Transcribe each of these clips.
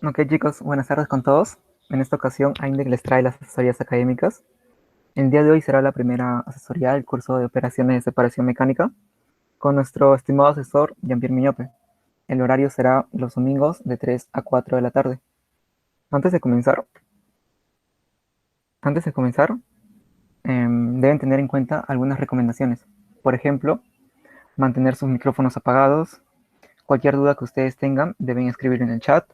Ok, chicos, buenas tardes con todos. En esta ocasión, AINDEC les trae las asesorías académicas. El día de hoy será la primera asesoría del curso de operaciones de separación mecánica con nuestro estimado asesor Jean-Pierre Miñope. El horario será los domingos de 3 a 4 de la tarde. Antes de comenzar, antes de comenzar, deben tener en cuenta algunas recomendaciones. Por ejemplo, mantener sus micrófonos apagados. Cualquier duda que ustedes tengan, deben escribir en el chat.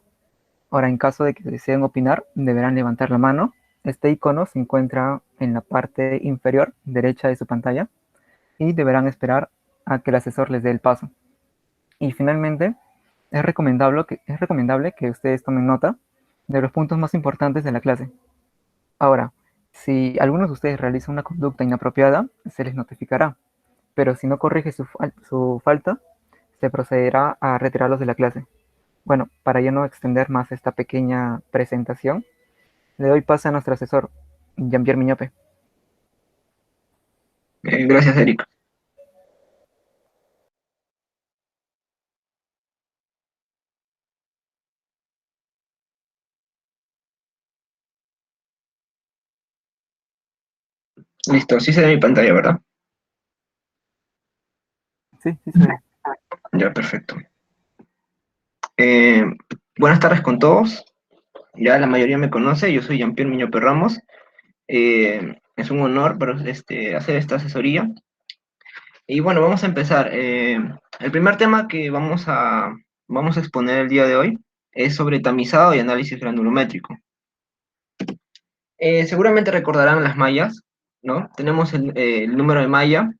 Ahora, en caso de que deseen opinar, deberán levantar la mano. Este icono se encuentra en la parte inferior derecha de su pantalla y deberán esperar a que el asesor les dé el paso. Y finalmente, es recomendable que ustedes tomen nota de los puntos más importantes de la clase. Ahora, si alguno de ustedes realiza una conducta inapropiada, se les notificará, pero si no corrige su falta, se procederá a retirarlos de la clase. Bueno, para ya no extender más esta pequeña presentación, le doy paso a nuestro asesor, Jean-Pierre Miñope. Gracias, Eric. Listo, sí se ve mi pantalla, ¿verdad? Sí, sí se ve. Ya, perfecto. Eh, Buenas tardes con todos. Ya la mayoría me conoce, yo soy Jean-Pierre Miñope Ramos. Es un honor hacer esta asesoría. Y bueno, vamos a empezar. El primer tema que vamos a exponer el día de hoy es sobre tamizado y análisis granulométrico. Seguramente recordarán las mallas, ¿no? Tenemos el número de malla.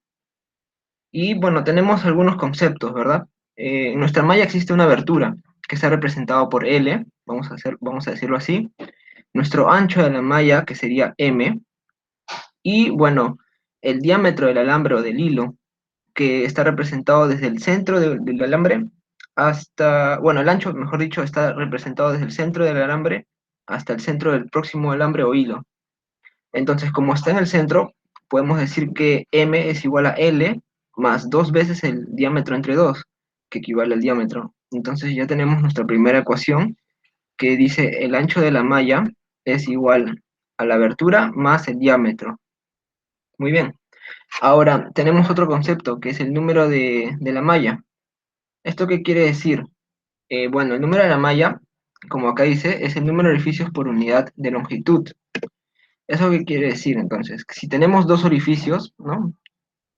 Y bueno, tenemos algunos conceptos, ¿verdad? En nuestra malla existe una abertura que está representado por L, vamos a decirlo así, nuestro ancho de la malla, que sería M, y bueno, el diámetro del alambre o del hilo, que está representado desde el centro del alambre hasta, bueno, el ancho, mejor dicho, está representado desde el centro del alambre hasta el centro del próximo alambre o hilo. Entonces, como está en el centro, podemos decir que M es igual a L más dos veces el diámetro entre 2, que equivale al diámetro. Entonces ya tenemos nuestra primera ecuación que dice el ancho de la malla es igual a la abertura más el diámetro. Muy bien. Ahora tenemos otro concepto que es el número de la malla. ¿Esto qué quiere decir? Bueno, el número de la malla, como acá dice, es el número de orificios por unidad de longitud. ¿Eso qué quiere decir entonces? Que si tenemos dos orificios, ¿no?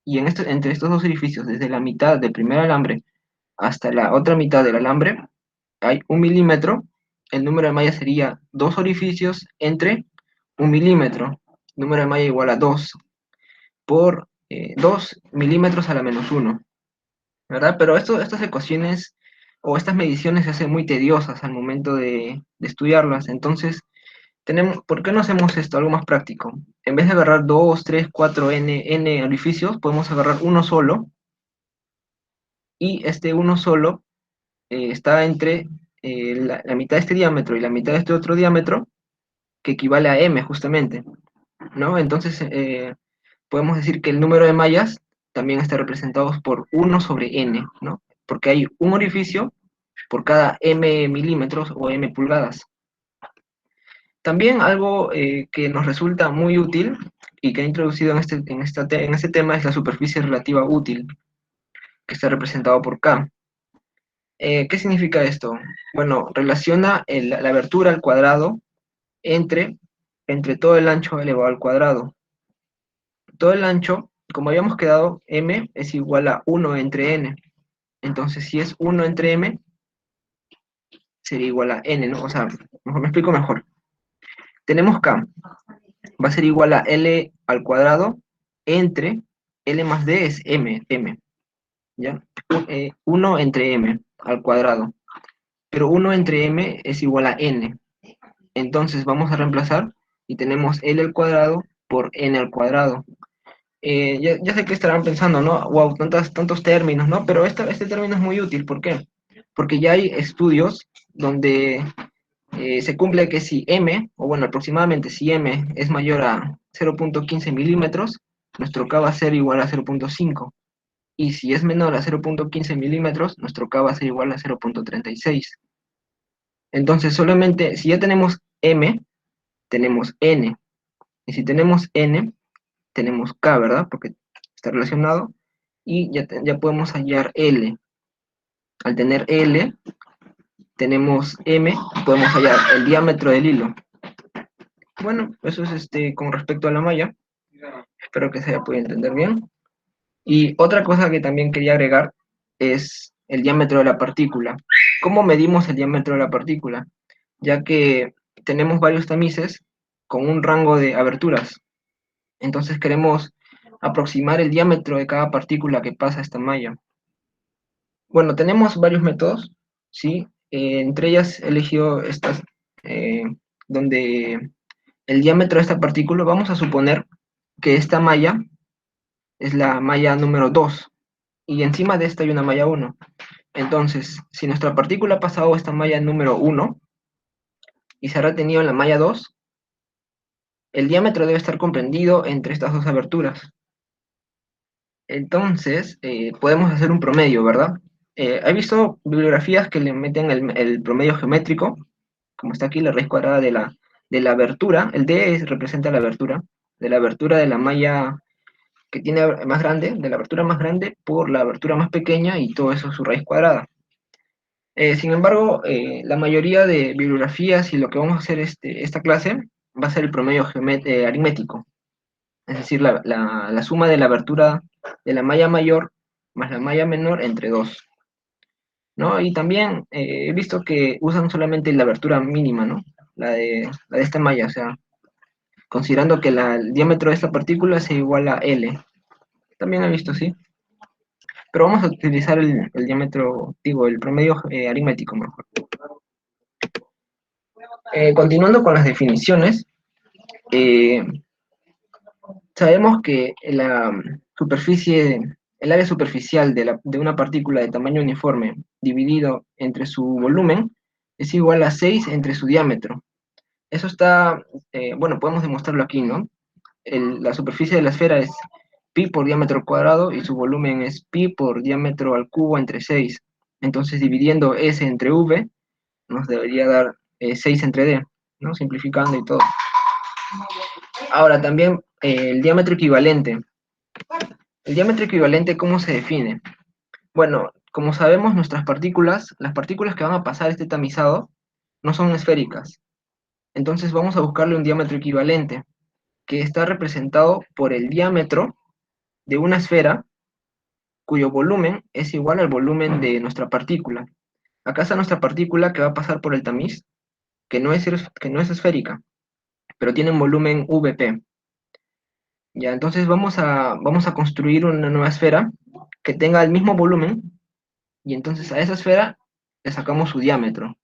Y entre estos dos orificios, desde la mitad del primer alambre hasta la otra mitad del alambre, hay 1 milímetro, el número de malla sería dos orificios entre 1 milímetro. Número de malla igual a 2 por 2 milímetros a la menos uno, ¿verdad? Pero estas ecuaciones o estas mediciones se hacen muy tediosas al momento de estudiarlas. Entonces, ¿por qué no hacemos esto, algo más práctico? En vez de agarrar 2, 3, 4, n orificios, podemos agarrar uno solo, y este uno solo está entre la mitad de este diámetro y la mitad de este otro diámetro, que equivale a m justamente, ¿no? Entonces, podemos decir que el número de mallas también está representado por uno sobre n, ¿no? Porque hay un orificio por cada m milímetros o m pulgadas. También algo que nos resulta muy útil y que he introducido en este tema es la superficie relativa útil, que está representado por K. ¿Qué significa esto? Bueno, relaciona la abertura al cuadrado entre, entre todo el ancho elevado al cuadrado. Todo el ancho, como habíamos quedado, m es igual a 1 entre n. Entonces, si es 1 entre m, sería igual a n, ¿no? O sea, mejor me explico mejor. Tenemos K, va a ser igual a L al cuadrado entre L más D es M, ¿ya? 1 entre M al cuadrado. Pero 1 entre M es igual a N. Entonces vamos a reemplazar y tenemos L al cuadrado por N al cuadrado. Ya sé que estarán pensando, ¿no? Wow, tantos términos, ¿no? Pero este término es muy útil. ¿Por qué? Porque ya hay estudios donde se cumple que si m, o bueno, aproximadamente si m es mayor a 0.15 milímetros, nuestro K va a ser igual a 0.5. Y si es menor a 0.15 milímetros, nuestro K va a ser igual a 0.36. Entonces, solamente, si ya tenemos M, tenemos N. Y si tenemos N, tenemos K, ¿verdad? Porque está relacionado. Y ya podemos hallar L. Al tener L, tenemos M, podemos hallar el diámetro del hilo. Bueno, eso es con respecto a la malla. Espero que se haya podido entender bien. Y otra cosa que también quería agregar es el diámetro de la partícula. ¿Cómo medimos el diámetro de la partícula? Ya que tenemos varios tamices con un rango de aberturas. Entonces queremos aproximar el diámetro de cada partícula que pasa esta malla. Bueno, tenemos varios métodos, ¿sí? Entre ellas he elegido estas, eh, donde el diámetro de esta partícula, vamos a suponer que esta malla es la malla número 2 y encima de esta hay una malla 1. Entonces, si nuestra partícula ha pasado esta malla número 1 y se ha retenido en la malla 2, el diámetro debe estar comprendido entre estas dos aberturas. Entonces, podemos hacer un promedio, ¿verdad? He visto bibliografías que le meten el promedio geométrico, como está aquí la raíz cuadrada de la abertura, el representa la abertura, de la abertura de la malla que tiene más grande, de la abertura más grande por la abertura más pequeña y todo eso es su raíz cuadrada. Sin embargo, la mayoría de bibliografías y lo que vamos a hacer esta clase va a ser el promedio aritmético, es decir, la suma de la abertura de la malla mayor más la malla menor entre 2, ¿no? Y también he visto que usan solamente la abertura mínima, ¿no? La de esta malla, o sea, considerando que el diámetro de esta partícula es igual a L. También he visto, sí. Pero vamos a utilizar el diámetro, digo, el promedio aritmético mejor. Continuando con las definiciones, eh, sabemos que el área superficial de una partícula de tamaño uniforme dividido entre su volumen es igual a 6 entre su diámetro. Eso está, bueno, podemos demostrarlo aquí, ¿no? La superficie de la esfera es pi por diámetro cuadrado y su volumen es pi por diámetro al cubo entre 6. Entonces, dividiendo S entre V, nos debería dar 6 entre D, ¿no? Simplificando y todo. Ahora, también el diámetro equivalente. El diámetro equivalente, ¿cómo se define? Bueno, como sabemos, las partículas que van a pasar este tamizado, no son esféricas. Entonces vamos a buscarle un diámetro equivalente, que está representado por el diámetro de una esfera cuyo volumen es igual al volumen de nuestra partícula. Acá está nuestra partícula que va a pasar por el tamiz, que no es esférica, pero tiene un volumen VP. Ya, entonces vamos a construir una nueva esfera que tenga el mismo volumen, y entonces a esa esfera le sacamos su diámetro.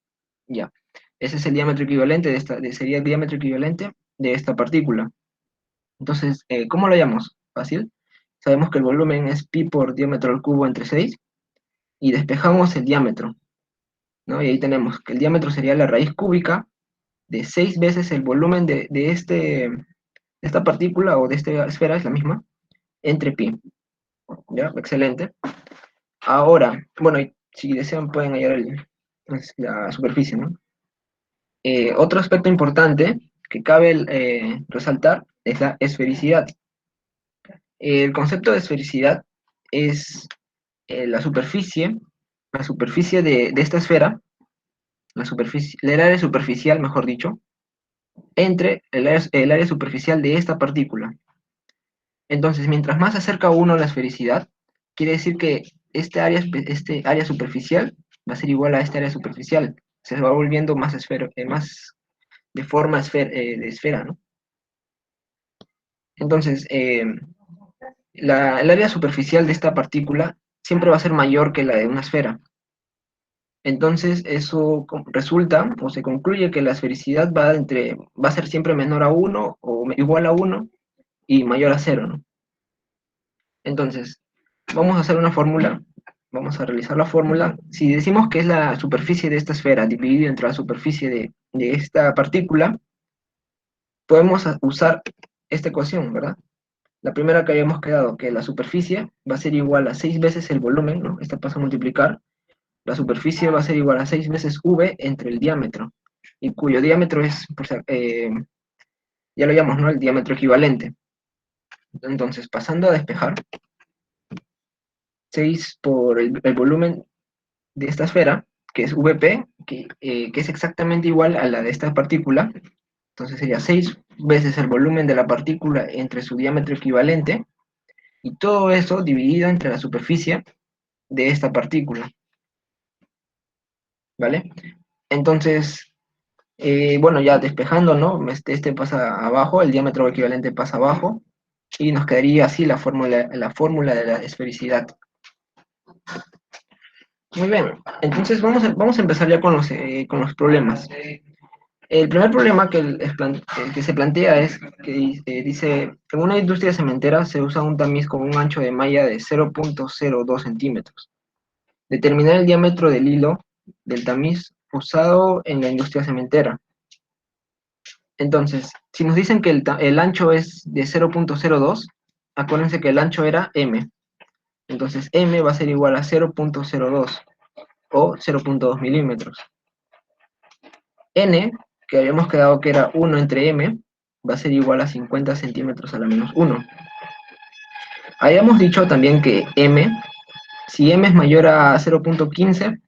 Ya, ese es el diámetro equivalente sería el diámetro equivalente de esta partícula. Entonces, ¿cómo lo llamamos? Fácil. Sabemos que el volumen es pi por diámetro al cubo entre 6 y despejamos el diámetro, ¿no? Y ahí tenemos que el diámetro sería la raíz cúbica de 6 veces el volumen de esta partícula o de esta esfera, es la misma, entre pi. ¿Ya? Excelente. Ahora, bueno, y si desean pueden hallar la superficie, ¿no? Otro aspecto importante que cabe resaltar es la esfericidad. El concepto de esfericidad es la superficie de esta esfera, el área superficial, mejor dicho, entre el área superficial de esta partícula. Entonces, mientras más se acerca uno a la esfericidad, quiere decir que este área superficial va a ser igual a esta área superficial. Se va volviendo más de forma de esfera, ¿no? Entonces, el área superficial de esta partícula siempre va a ser mayor que la de una esfera. Entonces, eso resulta o se concluye que la esfericidad va a ser siempre menor a 1 o igual a 1 y mayor a 0, ¿no? Entonces, vamos a hacer una fórmula, vamos a realizar la fórmula. Si decimos que es la superficie de esta esfera dividida entre la superficie de esta partícula, podemos usar esta ecuación, ¿verdad? La primera que habíamos quedado, que la superficie va a ser igual a 6 veces el volumen, ¿no? Esta pasa a multiplicar La superficie va a ser igual a 6 veces V entre el diámetro, y cuyo diámetro es, ya lo llamamos, ¿no? El diámetro equivalente. Entonces, pasando a despejar, 6 por el volumen de esta esfera, que es Vp, que es exactamente igual a la de esta partícula. Entonces sería 6 veces el volumen de la partícula entre su diámetro equivalente, y todo eso dividido entre la superficie de esta partícula, ¿vale? Entonces, bueno, ya despejando, ¿no? Este pasa abajo, el diámetro equivalente pasa abajo, y nos quedaría así la fórmula de la esfericidad. Muy bien, entonces vamos a empezar ya con los problemas. El primer problema que se plantea es que dice, en una industria cementera se usa un tamiz con un ancho de malla de 0,02 centímetros. Determinar el diámetro del hilo del tamiz usado en la industria cementera. Entonces, si nos dicen que el ancho es de 0,02, acuérdense que el ancho era m. Entonces, m va a ser igual a 0,02 o 0,2 milímetros. N, que habíamos quedado que era 1 entre m, va a ser igual a 50 centímetros a la menos 1. Habíamos dicho también que m, si m es mayor a 0,15,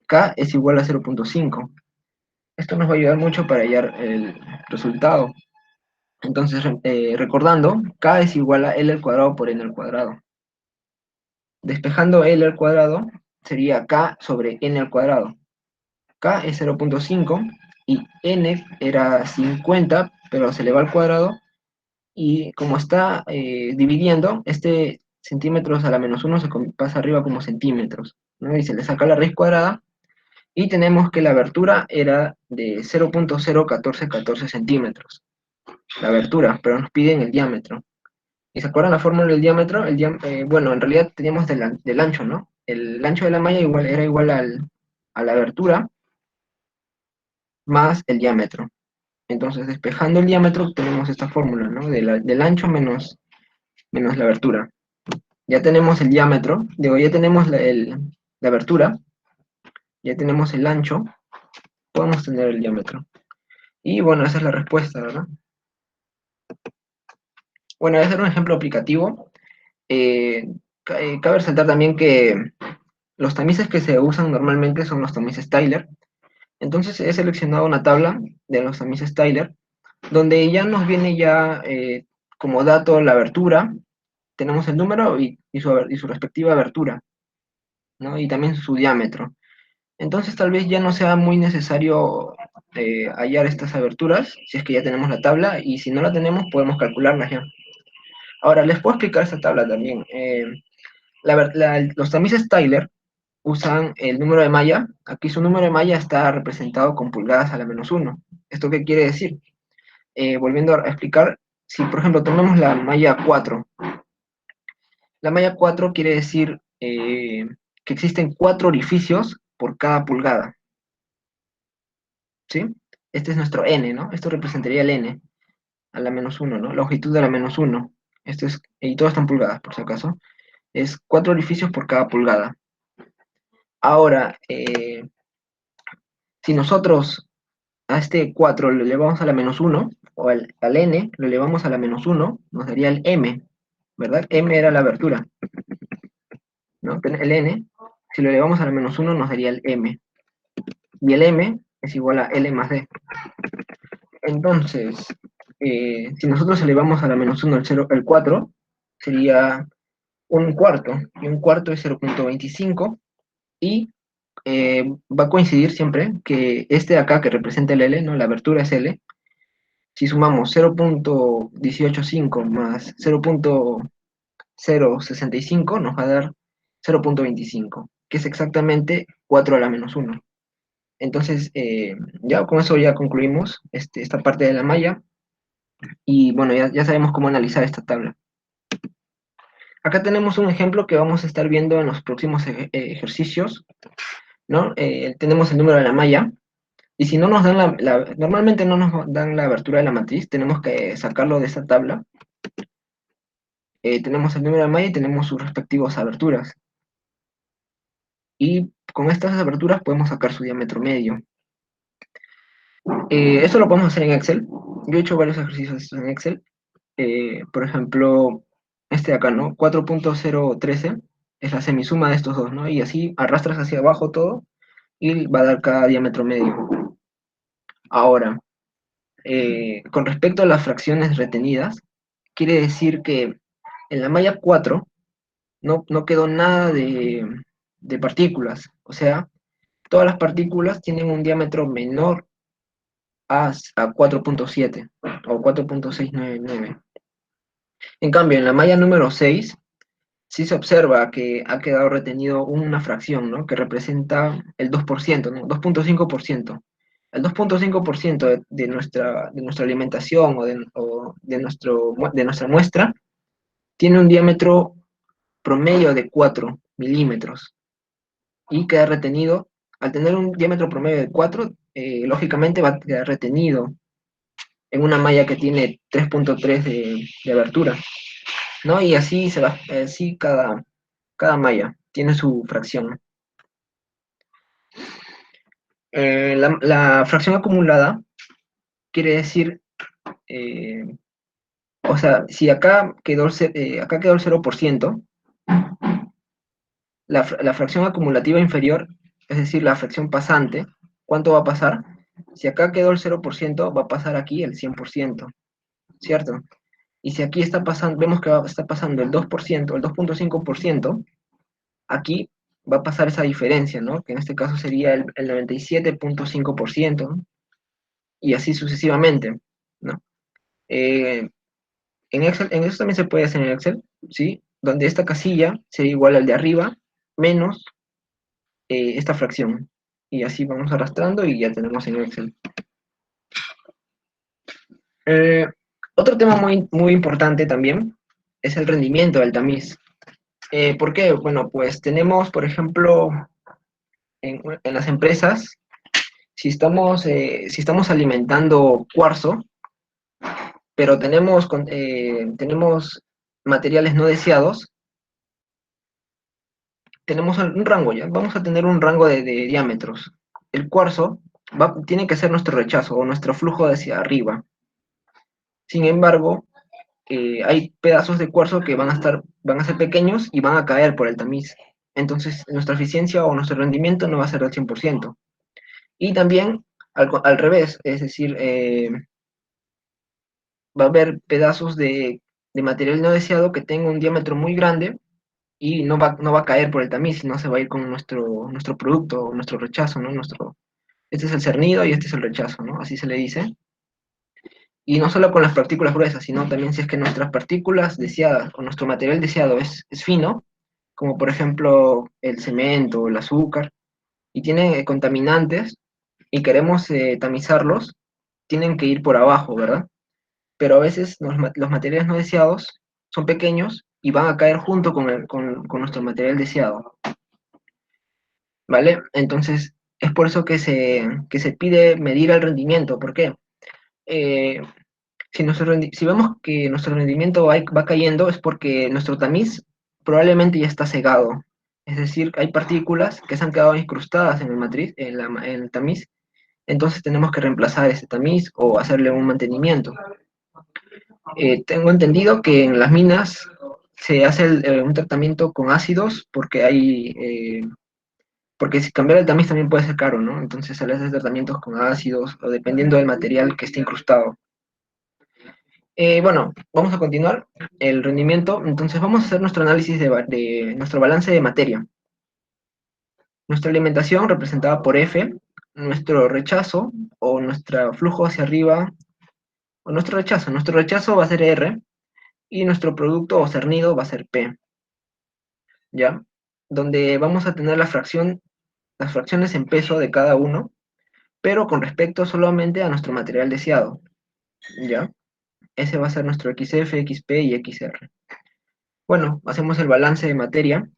k es igual a 0,5. Esto nos va a ayudar mucho para hallar el resultado. Entonces, recordando, k es igual a L al cuadrado por N al cuadrado. Despejando L al cuadrado, sería k sobre N al cuadrado. K es 0,5 y N era 50, pero se eleva al cuadrado. Y como está dividiendo, este centímetros a la menos 1 se pasa arriba como centímetros, ¿no? Y se le saca la raíz cuadrada, y tenemos que la abertura era de 0,01414 centímetros. La abertura, pero nos piden el diámetro. ¿Y se acuerdan la fórmula del diámetro? Bueno, en realidad teníamos del ancho, ¿no? El ancho de la malla era igual a la abertura más el diámetro. Entonces, despejando el diámetro, tenemos esta fórmula, ¿no? Del ancho menos la abertura. Ya tenemos el diámetro, ya tenemos la abertura, ya tenemos el ancho, podemos tener el diámetro. Y bueno, esa es la respuesta, ¿verdad? Bueno, voy a hacer un ejemplo aplicativo. Cabe resaltar también que los tamices que se usan normalmente son los tamices Tyler. Entonces he seleccionado una tabla de los tamices Tyler, donde ya nos viene ya como dato la abertura, tenemos el número y su respectiva abertura, ¿no? Y también su diámetro. Entonces tal vez ya no sea muy necesario hallar estas aberturas, si es que ya tenemos la tabla, y si no la tenemos podemos calcularlas ya. Ahora, les puedo explicar esta tabla también. Los tamices Tyler usan el número de malla. Aquí su número de malla está representado con pulgadas a la menos 1. ¿Esto qué quiere decir? Volviendo a explicar, si por ejemplo tomamos la malla 4, la malla 4 quiere decir que existen 4 orificios por cada pulgada, ¿sí? Este es nuestro n, ¿no? Esto representaría el n a la menos 1, ¿no? La longitud de la menos 1. Y todo está en pulgadas, por si acaso. Es 4 orificios por cada pulgada. Ahora, si nosotros a este 4 lo elevamos a la menos 1, o al n lo elevamos a la menos 1, nos daría el m, ¿verdad? M era la abertura, ¿no? El n, si lo elevamos a la menos 1, nos daría el m. Y el m es igual a L más D. Entonces, si nosotros elevamos a la menos 1 el 4, sería un cuarto, y un cuarto es 0,25, y va a coincidir siempre que este de acá, que representa el L, ¿no? La abertura es L. Si sumamos 0,185 más 0,065, nos va a dar 0,25, que es exactamente 4 a la menos 1. Entonces, ya con eso ya concluimos esta parte de la malla, y bueno, ya sabemos cómo analizar esta tabla. Acá tenemos un ejemplo que vamos a estar viendo en los próximos ejercicios, ¿no? Tenemos el número de la malla, y si no nos dan normalmente no nos dan la abertura de la matriz, tenemos que sacarlo de esta tabla. Tenemos el número de malla y tenemos sus respectivas aberturas. Y con estas aberturas podemos sacar su diámetro medio. Esto lo podemos hacer en Excel. Yo he hecho varios ejercicios de estos en Excel. Por ejemplo, este de acá, ¿no? 4.013 es la semisuma de estos dos, ¿no? Y así arrastras hacia abajo todo y va a dar cada diámetro medio. Ahora, con respecto a las fracciones retenidas, quiere decir que en la malla 4 no quedó nada de partículas. O sea, todas las partículas tienen un diámetro menor a 4.7 o 4.699. En cambio, en la malla número 6 sí se observa que ha quedado retenido una fracción, ¿no? Que representa el 2%, ¿no? 2.5%. El 2.5% de nuestra alimentación o de nuestra muestra tiene un diámetro promedio de 4 milímetros y queda retenido. Al tener un diámetro promedio de 4, lógicamente va a quedar retenido en una malla que tiene 3.3 de abertura, ¿no? Y así se va, así cada malla tiene su fracción. La fracción acumulada quiere decir, eh, o sea, si acá quedó el 0%, la fracción acumulativa inferior, es decir, la fracción pasante, ¿cuánto va a pasar? Si acá quedó el 0%, va a pasar aquí el 100%, ¿cierto? Y si aquí está pasando, vemos que está pasando el 2%, el 2.5%, aquí va a pasar esa diferencia, ¿no? Que en este caso sería el 97.5%, ¿no? Y así sucesivamente, ¿no? Eh, en Excel, en eso también se puede hacer en Excel, ¿sí? Donde esta casilla sería igual al de arriba, menos esta fracción. Y así vamos arrastrando y ya tenemos en Excel. Eh, Otro tema muy, muy importante también es el rendimiento del tamiz. ¿Por qué? Bueno, pues tenemos, por ejemplo, en las empresas, si estamos alimentando cuarzo, pero tenemos materiales no deseados, tenemos un rango ya, vamos a tener un rango de diámetros. El cuarzo tiene que ser nuestro rechazo o nuestro flujo hacia arriba. Sin embargo, hay pedazos de cuarzo que van a ser pequeños y van a caer por el tamiz. Entonces, nuestra eficiencia o nuestro rendimiento no va a ser al 100%. Y también al revés, es decir, va a haber pedazos de material no deseado que tenga un diámetro muy grande y no va a caer por el tamiz, sino se va a ir con nuestro producto, nuestro rechazo, ¿no? Este es el cernido y este es el rechazo, ¿no? Así se le dice. Y no solo con las partículas gruesas, sino también si es que nuestras partículas deseadas o nuestro material deseado es fino, como por ejemplo el cemento o el azúcar, y tiene contaminantes y queremos tamizarlos, tienen que ir por abajo, ¿verdad? Pero a veces los materiales no deseados son pequeños y van a caer junto con nuestro material deseado, ¿vale? Entonces, es por eso que se pide medir el rendimiento. ¿Por qué? Eh, si vemos que nuestro rendimiento va cayendo, es porque nuestro tamiz probablemente ya está cegado. Es decir, hay partículas que se han quedado incrustadas en el matriz, en el tamiz, entonces tenemos que reemplazar ese tamiz o hacerle un mantenimiento. Tengo entendido que en las minas se hace un tratamiento con ácidos porque si cambiar el tamiz también puede ser caro, ¿no? Entonces se le hace tratamientos con ácidos o dependiendo del material que esté incrustado. Bueno, vamos a continuar el rendimiento. Entonces vamos a hacer nuestro análisis de nuestro balance de materia. Nuestra alimentación representada por F, nuestro rechazo o nuestro flujo hacia arriba, o nuestro rechazo va a ser R y nuestro producto o cernido va a ser P, ¿ya? Donde vamos a tener las fracciones en peso de cada uno, pero con respecto solamente a nuestro material deseado, ¿ya? Ese va a ser nuestro XF, XP y XR. Bueno, hacemos el balance de materia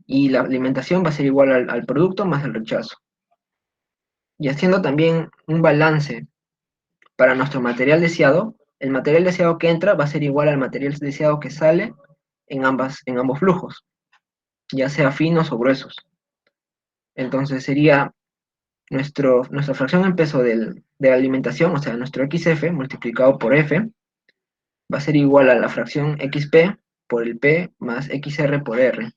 y la alimentación va a ser igual al producto más el rechazo. Y haciendo también un balance para nuestro material deseado, el material deseado que entra va a ser igual al material deseado que sale en ambos flujos, ya sea finos o gruesos. Entonces sería nuestra fracción en peso de la alimentación, o sea, nuestro XF multiplicado por F, va a ser igual a la fracción XP por el P más XR por R.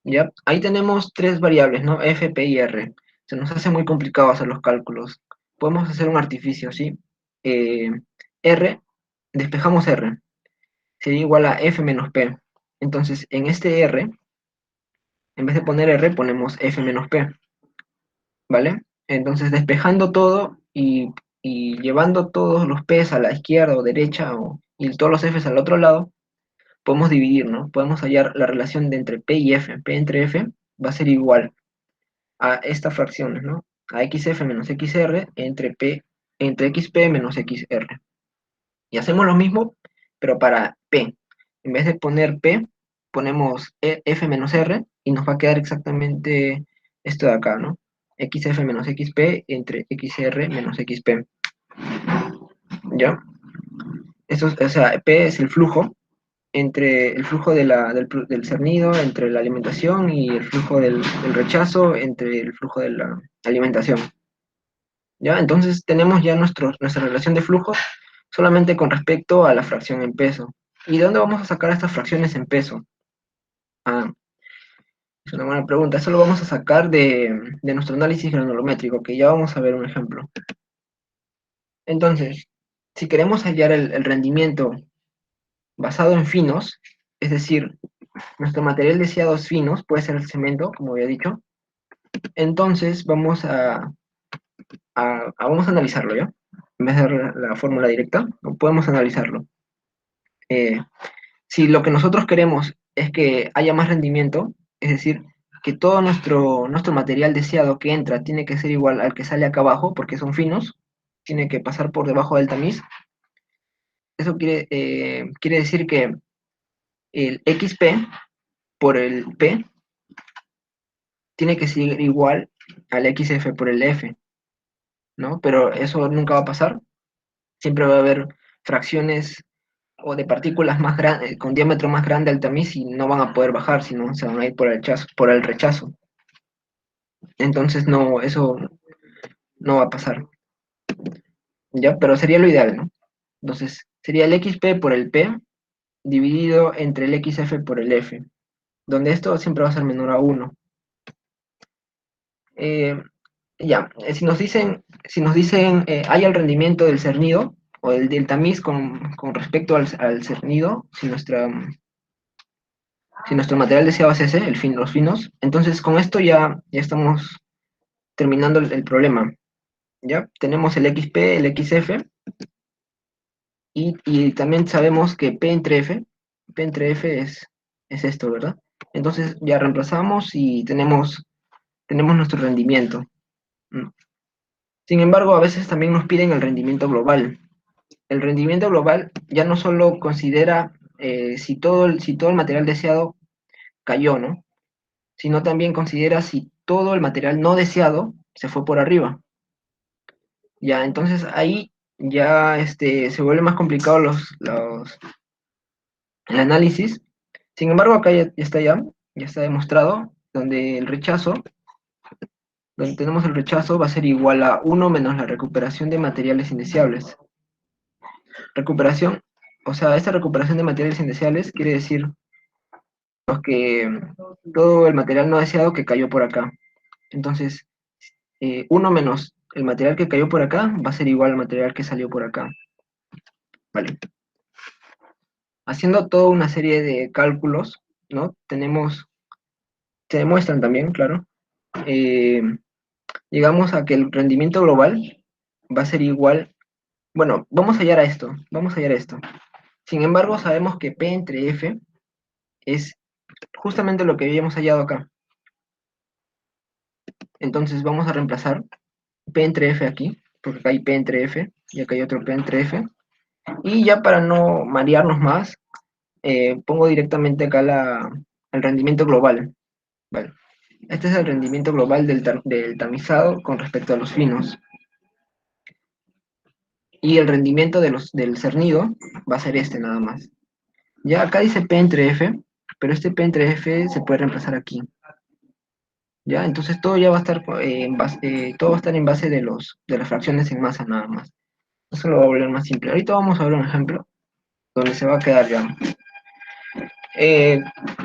¿Ya? Ahí tenemos tres variables, ¿no? F, P y R. Se nos hace muy complicado hacer los cálculos. Podemos hacer un artificio, ¿sí? Eh, R, despejamos R, sería igual a F menos P. Entonces, en este R, en vez de poner R, ponemos F menos P, ¿vale? Entonces, despejando todo y llevando todos los P's a la izquierda o derecha y todos los F's al otro lado, podemos dividir, ¿no? Podemos hallar la relación de entre P y F. P entre F va a ser igual a estas fracciones, ¿no? A XF menos XR entre XP menos XR. Y hacemos lo mismo, pero para P. En vez de poner P, ponemos F menos R y nos va a quedar exactamente esto de acá, ¿no? XF menos XP entre XR menos XP. ¿Ya? Eso, o sea, P es el flujo entre el flujo del cernido, entre la alimentación y el flujo del rechazo, entre el flujo de la alimentación. ¿Ya? Entonces tenemos ya nuestra relación de flujos solamente con respecto a la fracción en peso. ¿Y de dónde vamos a sacar estas fracciones en peso? Ah, es una buena pregunta. Eso lo vamos a sacar de nuestro análisis granulométrico, que ya vamos a ver un ejemplo. Entonces, si queremos hallar el rendimiento basado en finos, es decir, nuestro material deseado es finos, puede ser el cemento, como había dicho, entonces vamos a analizarlo, ¿ya? En vez de la fórmula directa, podemos analizarlo. Eh, si lo que nosotros queremos es que haya más rendimiento, es decir, que todo nuestro material deseado que entra tiene que ser igual al que sale acá abajo, porque son finos, tiene que pasar por debajo del tamiz, eso quiere decir que el XP por el P tiene que ser igual al XF por el F, ¿no? Pero eso nunca va a pasar, siempre va a haber fracciones o de partículas más grandes, con diámetro más grande al tamiz y no van a poder bajar, sino se van a ir por el rechazo. Entonces no, eso no va a pasar, ¿ya? Pero sería lo ideal, ¿no? Entonces sería el XP por el P dividido entre el XF por el F, donde esto siempre va a ser menor a 1. Ya, si nos dicen hay el rendimiento del cernido o del tamiz con respecto al cernido, si nuestro material deseado es ese, los finos, entonces con esto ya estamos terminando el problema. ¿Ya? Tenemos el XP, el XF, y también sabemos que P entre F es esto, ¿verdad? Entonces ya reemplazamos y tenemos nuestro rendimiento. ¿Mm? Sin embargo, a veces también nos piden el rendimiento global. El rendimiento global ya no solo considera si todo el material deseado cayó, ¿no? Sino también considera si todo el material no deseado se fue por arriba. Ya, entonces ahí ya se vuelve más complicado el análisis. Sin embargo, acá ya está demostrado, donde tenemos el rechazo va a ser igual a 1 menos la recuperación de materiales indeseables. Recuperación, o sea, esta recuperación de materiales indeseables quiere decir que todo el material no deseado que cayó por acá. Entonces, 1 menos el material que cayó por acá va a ser igual al material que salió por acá. Vale. Haciendo toda una serie de cálculos, ¿no? Se demuestran también, claro. eh, Llegamos a que el rendimiento global va a ser igual. Bueno, vamos a hallar esto. Sin embargo, sabemos que P entre F es justamente lo que habíamos hallado acá. Entonces vamos a reemplazar P entre F aquí, porque acá hay P entre F y acá hay otro P entre F. Y ya para no marearnos más, pongo directamente acá el rendimiento global. Vale. Este es el rendimiento global del tamizado con respecto a los finos. Y el rendimiento del cernido va a ser este nada más. Ya acá dice P entre F, pero este P entre F se puede reemplazar aquí. ¿ya? Entonces todo ya va a estar todo va a estar en base de las fracciones en masa nada más. Eso lo va a volver más simple. Ahorita vamos a ver un ejemplo donde se va a quedar ya. Eh,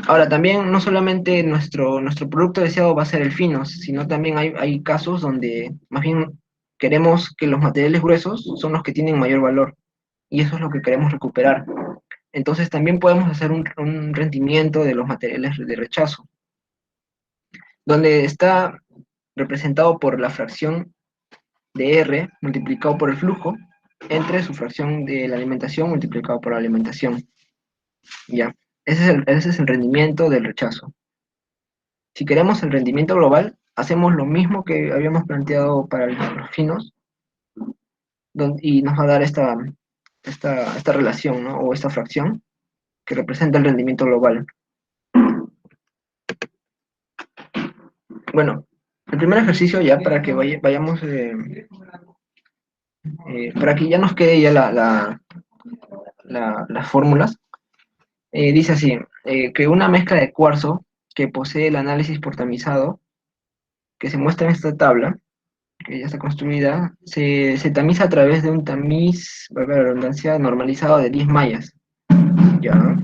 Ahora, también no solamente nuestro producto deseado va a ser el finos, sino también hay casos donde más bien queremos que los materiales gruesos son los que tienen mayor valor, y eso es lo que queremos recuperar. Entonces también podemos hacer un rendimiento de los materiales de rechazo, donde está representado por la fracción de R multiplicado por el flujo entre su fracción de la alimentación multiplicado por la alimentación. ¿Ya? Ese es el rendimiento del rechazo. Si queremos el rendimiento global, hacemos lo mismo que habíamos planteado para los finos, y nos va a dar esta relación, ¿no? O esta fracción que representa el rendimiento global. Bueno, el primer ejercicio ya para que vayamos, para que ya nos quede ya las fórmulas, dice así, que una mezcla de cuarzo que posee el análisis por tamizado, que se muestra en esta tabla, que ya está construida, se tamiza a través de un tamiz, valga la redundancia, normalizado de 10 mallas. ¿Ya?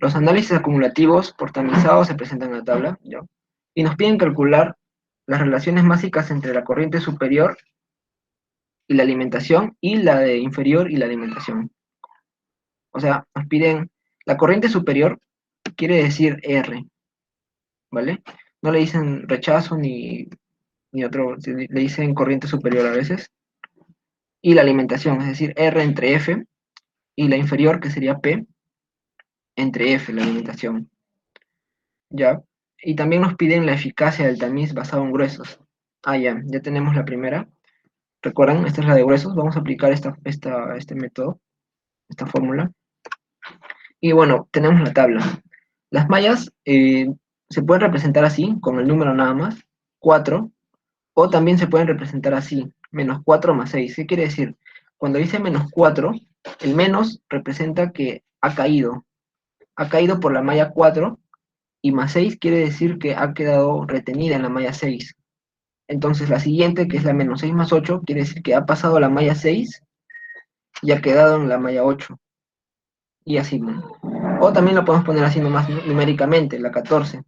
Los análisis acumulativos por tamizado se presentan en la tabla, ¿ya? Y nos piden calcular las relaciones básicas entre la corriente superior y la alimentación y la de inferior y la alimentación. O sea, nos piden la corriente superior, quiere decir R, ¿vale? No le dicen rechazo ni otro, le dicen corriente superior a veces. Y la alimentación, es decir, R entre F, y la inferior, que sería P, entre F, la alimentación, ¿ya? Y también nos piden la eficacia del tamiz basado en gruesos. Ah, ya tenemos la primera. ¿Recuerdan? Esta es la de gruesos. Vamos a aplicar este método, esta fórmula. Y bueno, tenemos la tabla. Las mallas se pueden representar así, con el número nada más, 4, o también se pueden representar así, menos 4 más 6. ¿Qué quiere decir? Cuando dice menos 4, el menos representa que ha caído por la malla 4, y más 6 quiere decir que ha quedado retenida en la malla 6. Entonces la siguiente, que es la menos 6 más 8, quiere decir que ha pasado la malla 6 y ha quedado en la malla 8. Y así, ¿no? O también lo podemos poner así nomás numéricamente, la 14,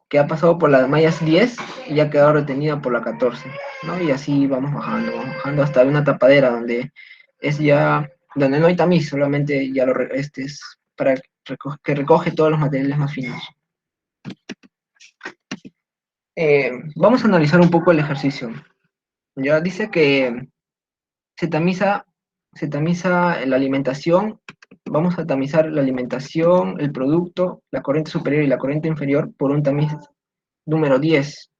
que ha pasado por la malla 10 y ha quedado retenida por la 14, ¿no? Y así vamos bajando hasta una tapadera donde es ya, donde no hay tamiz, solamente ya este es para que recoge todos los materiales más finos. Vamos a analizar un poco el ejercicio. Ya dice que se tamiza, se tamiza la alimentación. Vamos a tamizar la alimentación, el producto, la corriente superior y la corriente inferior por un tamiz número 10,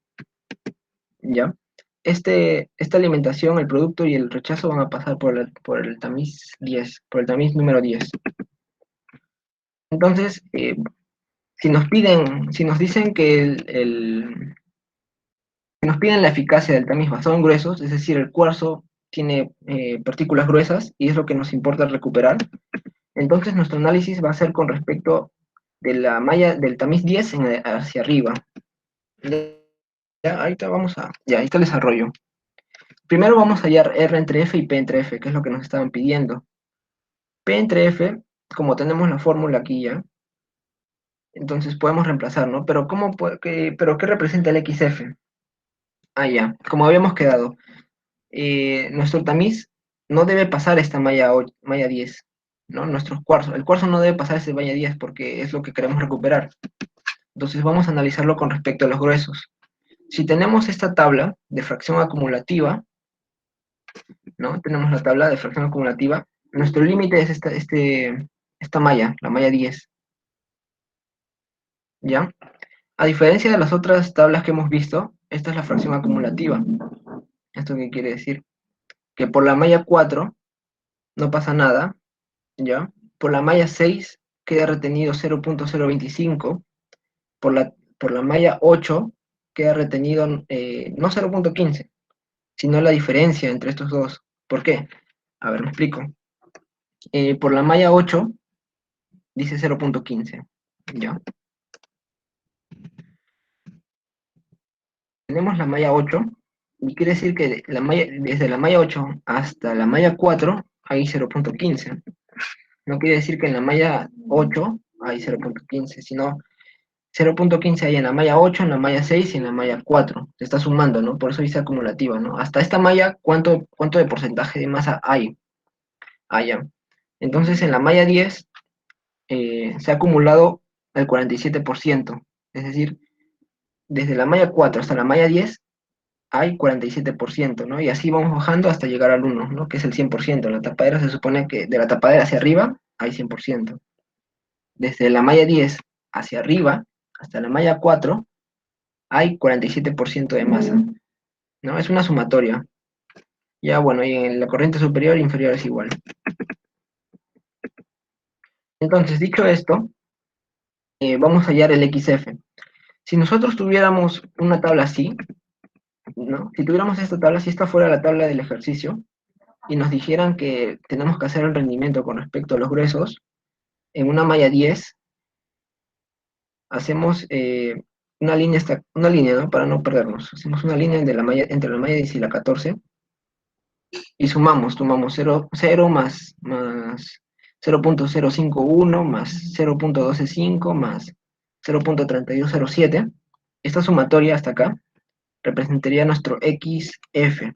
¿ya? Esta alimentación, el producto y el rechazo van a pasar por el tamiz 10, por el tamiz número 10. Entonces, si nos dicen que si nos piden la eficacia del tamiz basado en gruesos, es decir, el cuarzo tiene partículas gruesas y es lo que nos importa recuperar, entonces nuestro análisis va a ser con respecto de la malla del tamiz 10 hacia arriba. Ya, ahí está el desarrollo. Primero vamos a hallar R entre F y P entre F, que es lo que nos estaban pidiendo. P entre F, como tenemos la fórmula aquí ya, entonces podemos reemplazar, ¿no? Pero ¿qué representa el XF? Ah, ya, como habíamos quedado. Nuestro tamiz no debe pasar esta malla 10, ¿no? El cuarzo no debe pasar esta malla 10 porque es lo que queremos recuperar. Entonces vamos a analizarlo con respecto a los gruesos. Si tenemos esta tabla de fracción acumulativa, ¿no? Tenemos la tabla de fracción acumulativa. Nuestro límite es esta malla, la malla 10, ¿ya? A diferencia de las otras tablas que hemos visto, esta es la fracción acumulativa. ¿Esto qué quiere decir? Que por la malla 4 no pasa nada, ¿ya? Por la malla 6 queda retenido 0.025, por la malla 8 queda retenido no 0.15, sino la diferencia entre estos dos. ¿Por qué? A ver, me explico. Por la malla 8 dice 0.15, ¿ya? tenemos la malla 8, y quiere decir que desde la malla 8 hasta la malla 4 hay 0.15. No quiere decir que en la malla 8 hay 0.15, sino 0.15 hay en la malla 8, en la malla 6 y en la malla 4. Se está sumando, ¿no? Por eso dice acumulativa, ¿no? Hasta esta malla, ¿cuánto de porcentaje de masa hay? Allá. Entonces, en la malla 10 se ha acumulado el 47%. Es decir, desde la malla 4 hasta la malla 10 hay 47%, ¿no? Y así vamos bajando hasta llegar al 1, ¿no? Que es el 100%. La tapadera se supone que de la tapadera hacia arriba hay 100%. Desde la malla 10 hacia arriba, hasta la malla 4, hay 47% de masa, ¿no? Es una sumatoria. Ya, bueno, y en la corriente superior e inferior es igual. Entonces, dicho esto, vamos a hallar el XF. Si nosotros tuviéramos una tabla así, ¿no? Si tuviéramos esta tabla, si esta fuera la tabla del ejercicio, y nos dijeran que tenemos que hacer el rendimiento con respecto a los gruesos, en una malla 10, hacemos una línea, ¿no? Para no perdernos. Hacemos una línea entre la malla 10 y la 14, y sumamos 0 más 0.051 más 0.125 más 0.3207. Esta sumatoria hasta acá representaría nuestro XF.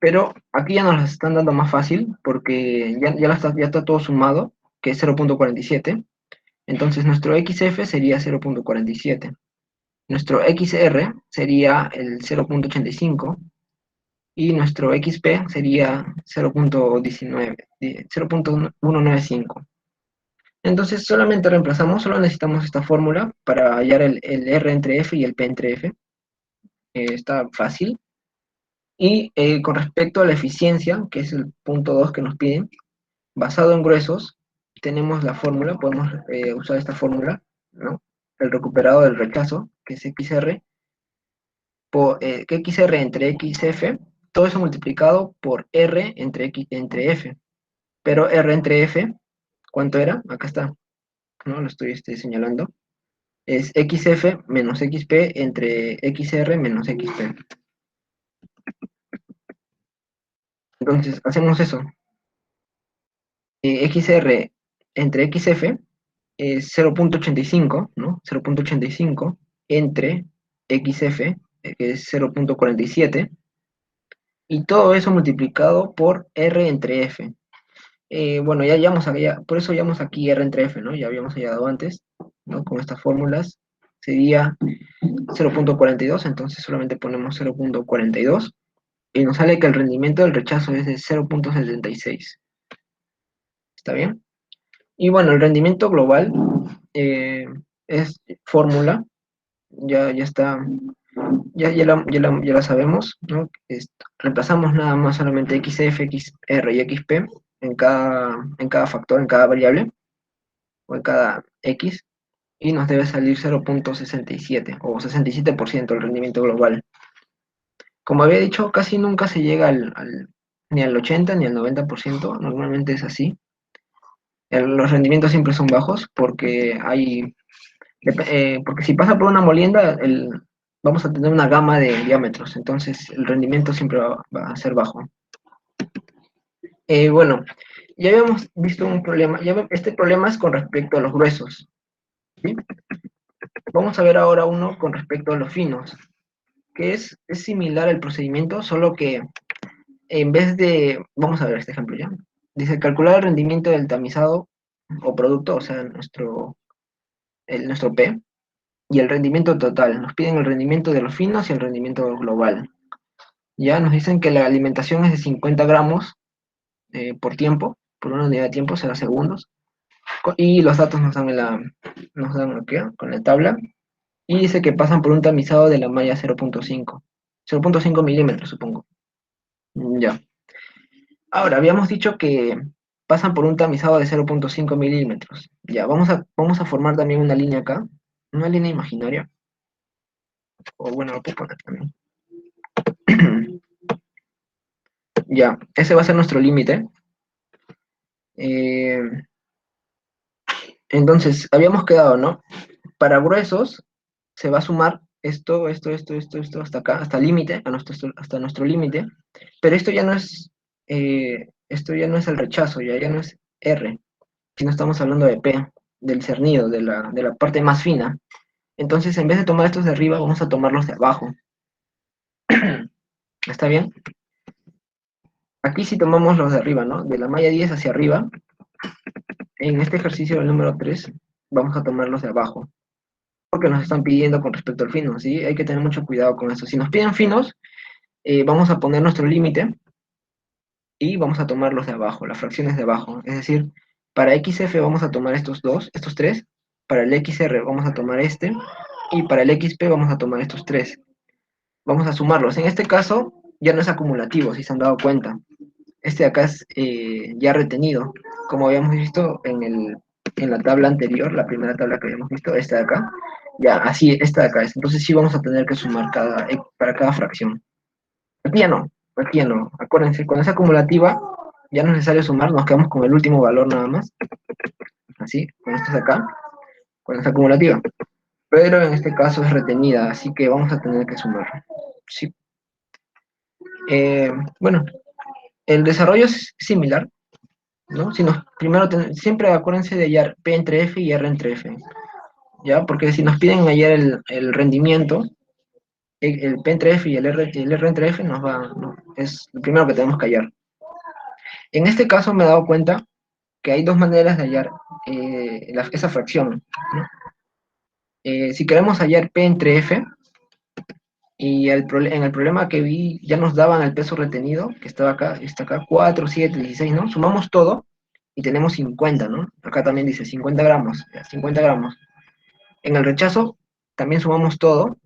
Pero aquí ya nos las están dando más fácil porque ya está todo sumado, que es 0.47. Entonces nuestro XF sería 0.47. Nuestro XR sería el 0.85 y nuestro XP sería 0.19, 0.195. Entonces solamente reemplazamos, solo necesitamos esta fórmula para hallar el R entre F y el P entre F. Está fácil. Y con respecto a la eficiencia, que es el punto 2 que nos piden, basado en gruesos, tenemos la fórmula, podemos usar esta fórmula, ¿no? El recuperado del rechazo, que es XR, que XR entre XF, todo eso multiplicado por R entre F. Pero R entre F, ¿cuánto era? Acá está, ¿no? Lo estoy señalando. Es XF menos XP entre XR menos XP. Entonces, hacemos eso. XR entre XF es 0.85, ¿no? 0.85 entre XF, que es 0.47, y todo eso multiplicado por R entre F. Bueno, ya hallamos por eso hallamos aquí R entre F, ¿no? Ya habíamos hallado antes, ¿no? Con estas fórmulas sería 0.42, entonces solamente ponemos 0.42 y nos sale que el rendimiento del rechazo es de 0.76. ¿Está bien? Y bueno, el rendimiento global es fórmula, ya está, ya la sabemos, ¿no? Reemplazamos nada más solamente XF, XR y XP en cada factor, en cada variable, o en cada X, y nos debe salir 0.67 o 67% el rendimiento global. Como había dicho, casi nunca se llega ni al 80 ni al 90%, normalmente es así. Los rendimientos siempre son bajos porque si pasa por una molienda, vamos a tener una gama de diámetros, entonces el rendimiento siempre va a ser bajo. Bueno, ya habíamos visto un problema, este problema es con respecto a los gruesos, ¿sí? Vamos a ver ahora uno con respecto a los finos, que es similar al procedimiento, solo que en vez de, vamos a ver este ejemplo ya, dice calcular el rendimiento del tamizado o producto, o sea, nuestro P, y el rendimiento total. Nos piden el rendimiento de los finos y el rendimiento global. Ya nos dicen que la alimentación es de 50 gramos por tiempo, por una unidad de tiempo, será segundos. Y los datos nos dan aquí, con la tabla. Y dice que pasan por un tamizado de la malla 0.5 milímetros, supongo. Ya. Ahora, habíamos dicho que pasan por un tamizado de 0.5 milímetros. Ya, vamos a formar también una línea acá, una línea imaginaria. O bueno, lo puedo poner también. Ya, ese va a ser nuestro límite. Entonces, habíamos quedado, ¿no? Para gruesos, se va a sumar esto, hasta acá, hasta el límite, hasta nuestro límite, pero esto ya no es el rechazo, ya no es R, sino estamos hablando de P, del cernido, de la parte más fina. Entonces, en vez de tomar estos de arriba, vamos a tomarlos de abajo. ¿Está bien? Aquí sí tomamos los de arriba, ¿no? De la malla 10 hacia arriba, en este ejercicio del número 3, vamos a tomar los de abajo, porque nos están pidiendo con respecto al fino, ¿sí? Hay que tener mucho cuidado con eso. Si nos piden finos, vamos a poner nuestro límite y vamos a tomar los de abajo, las fracciones de abajo. Es decir, para XF vamos a tomar estos tres, para el XR vamos a tomar este, y para el XP vamos a tomar estos tres. Vamos a sumarlos. En este caso, ya no es acumulativo, si se han dado cuenta. Este de acá es ya retenido, como habíamos visto en la tabla anterior, la primera tabla que habíamos visto, esta de acá. Ya, así, esta de acá es. Entonces sí vamos a tener que sumar para cada fracción. Aquí ya no, aquí ya no. Acuérdense, cuando es acumulativa, ya no es necesario sumar, nos quedamos con el último valor nada más. Así, con esto de acá, cuando es acumulativa. Pero en este caso es retenida, así que vamos a tener que sumar. Sí. Bueno, el desarrollo es similar, ¿no? Si nos, primero, siempre acuérdense de hallar P entre F y R entre F, ¿ya? Porque si nos piden hallar el rendimiento, el P entre F y el R entre F nos va, ¿no? Es lo primero que tenemos que hallar. En este caso me he dado cuenta que hay dos maneras de hallar esa fracción, ¿no? Si queremos hallar P entre F, y en el problema que vi ya nos daban el peso retenido, que estaba acá, está acá, 4, 7, 16, ¿no? Sumamos todo y tenemos 50, ¿no? Acá también dice 50 gramos, 50 gramos. En el rechazo también sumamos todo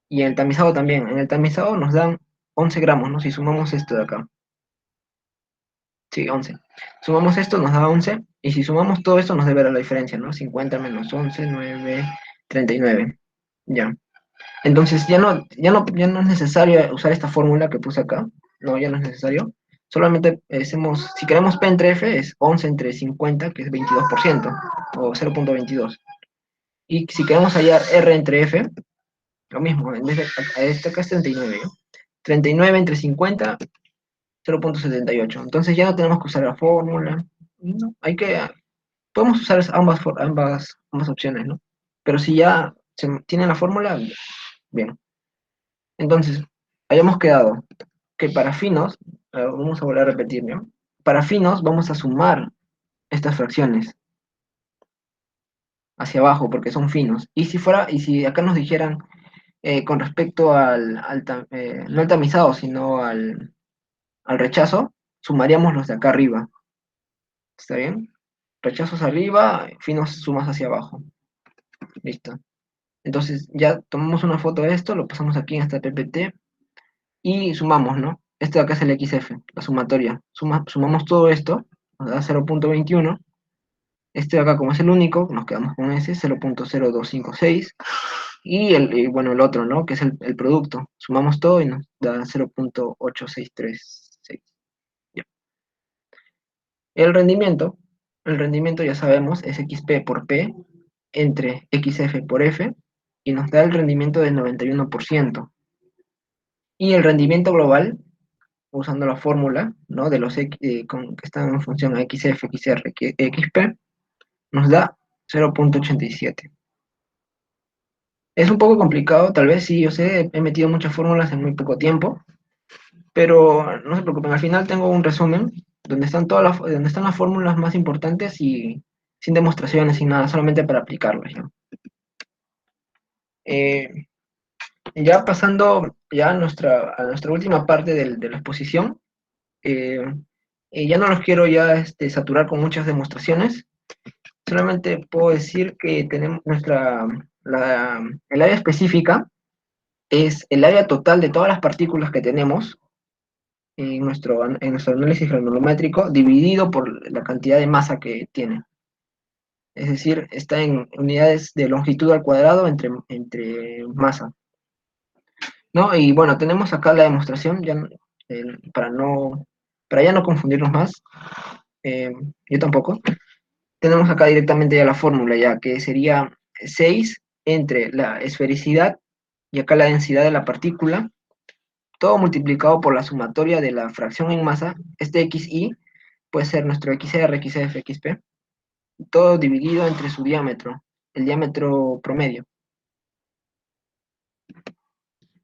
y en el tamizado también. En el tamizado nos dan 11 gramos, ¿no? Si sumamos esto de acá. Sí, 11. Sumamos esto, nos da 11, y si sumamos todo esto nos debe dar la diferencia, ¿no? 50 menos 11, 9, 39. Ya. Entonces ya no es necesario usar esta fórmula que puse acá. No, ya no es necesario. Solamente hacemos, si queremos P entre F, es 11 entre 50, que es 22%, o 0,22. Y si queremos hallar R entre F, lo mismo, en vez de este acá es 39, ¿no? 39 entre 50, 0,78. Entonces ya no tenemos que usar la fórmula. No, podemos usar ambas opciones, ¿no? Pero si ya tienen la fórmula, bien. Entonces, hayamos quedado que para finos, vamos a volver a repetir, ¿no? Para finos vamos a sumar estas fracciones hacia abajo porque son finos. Y si acá nos dijeran con respecto no al tamizado, sino al rechazo, sumaríamos los de acá arriba. ¿Está bien? Rechazos arriba, finos sumas hacia abajo. Listo. Entonces ya tomamos una foto de esto, lo pasamos aquí en esta PPT y sumamos, ¿no? Este de acá es el XF, la sumatoria. Sumamos todo esto, nos da 0,21. Este de acá, como es el único, nos quedamos con ese, 0,0256. Bueno, el otro, ¿no? Que es el producto. Sumamos todo y nos da 0,8636. Ya. El rendimiento ya sabemos, es XP por P entre XF por F, y nos da el rendimiento del 91%. Y el rendimiento global, usando la fórmula, ¿no? De los que están en función a XF, XR, XP, nos da 0,87. Es un poco complicado, tal vez sí, yo sé, he metido muchas fórmulas en muy poco tiempo, pero no se preocupen, al final tengo un resumen donde están las fórmulas más importantes y sin demostraciones, sin nada, solamente para aplicarlas, ¿ya? Eh, ya pasando ya a nuestra última parte de la exposición, eh, ya no los quiero ya saturar con muchas demostraciones, solamente puedo decir que tenemos el área específica es el área total de todas las partículas que tenemos en nuestro análisis granulométrico dividido por la cantidad de masa que tiene. Es decir, está en unidades de longitud al cuadrado entre masa, ¿no? Y bueno, tenemos acá la demostración, eh, para, no, para ya no confundirnos más, yo tampoco. Tenemos acá directamente ya la fórmula, ya que sería 6 entre la esfericidad y acá la densidad de la partícula, todo multiplicado por la sumatoria de la fracción en masa, este xi puede ser nuestro xr, xf, xp, todo dividido entre su diámetro, el diámetro promedio.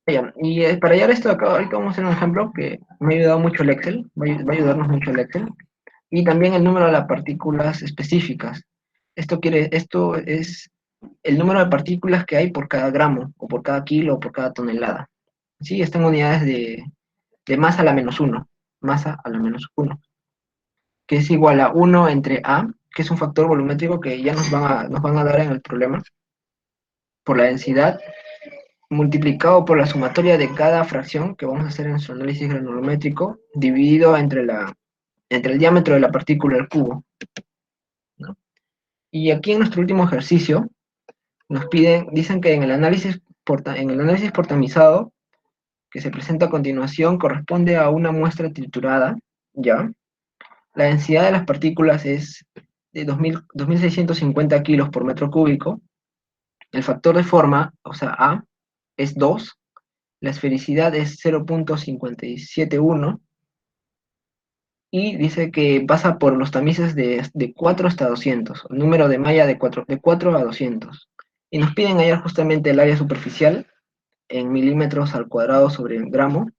Ya, y para hallar esto acá, ahorita vamos a hacer un ejemplo que me ha ayudado mucho el Excel, va a ayudarnos mucho el Excel, y también el número de las partículas específicas. Esto es el número de partículas que hay por cada gramo, o por cada kilo, o por cada tonelada. Sí, están unidades de masa a la menos uno, masa a la menos uno, que es igual a 1 entre A, que es un factor volumétrico que ya nos van a dar en el problema, por la densidad, multiplicado por la sumatoria de cada fracción que vamos a hacer en nuestro análisis granulométrico, dividido entre el diámetro de la partícula al cubo, ¿no? Y aquí en nuestro último ejercicio, dicen que en el análisis por tamizado, que se presenta a continuación, corresponde a una muestra triturada, ¿ya? La densidad de las partículas es de 2.650 kilos por metro cúbico, el factor de forma, o sea, A, es 2, la esfericidad es 0.571, y dice que pasa por los tamices de 4 hasta 200, el número de malla de 4 a 200. Y nos piden hallar justamente el área superficial en milímetros al cuadrado sobre gramo,